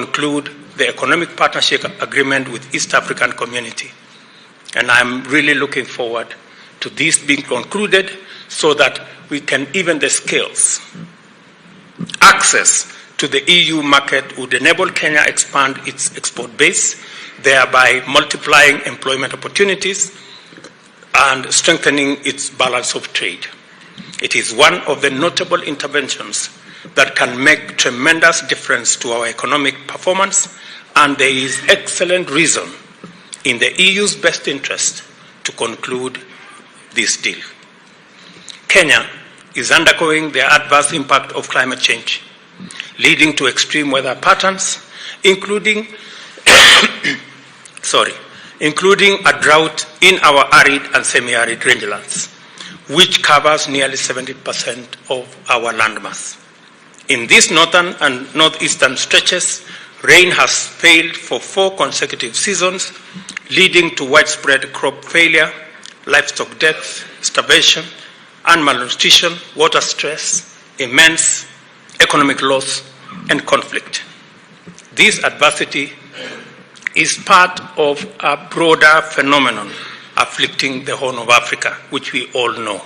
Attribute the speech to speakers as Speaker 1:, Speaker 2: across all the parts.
Speaker 1: conclude the economic partnership agreement with East African Community. And I'm really looking forward to this being concluded so that we can even the scales. Access to the EU market would enable Kenya expand its export base, thereby multiplying employment opportunities and strengthening its balance of trade. It is one of the notable interventions that can make tremendous difference to our economic performance, and there is excellent reason in the EU's best interest to conclude this deal. Kenya is undergoing the adverse impact of climate change, leading to extreme weather patterns, including a drought in our arid and semi-arid rangelands, which covers nearly 70% of our landmass. In these northern and northeastern stretches, rain has failed for 4 consecutive seasons, leading to widespread crop failure, livestock deaths, starvation, and malnutrition, water stress, immense economic loss, and conflict. This adversity is part of a broader phenomenon afflicting the Horn of Africa, which we all know.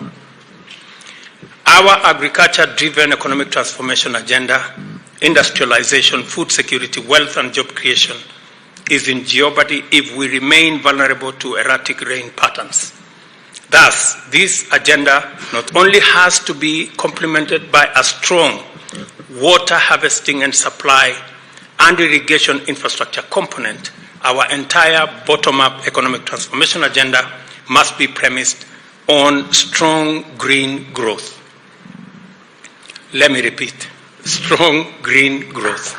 Speaker 1: Our agriculture-driven economic transformation agenda, industrialization, food security, wealth, and job creation is in jeopardy if we remain vulnerable to erratic rain patterns. Thus, this agenda not only has to be complemented by a strong water harvesting and supply and irrigation infrastructure component, our entire bottom-up economic transformation agenda must be premised on strong green growth. Let me repeat, strong green growth.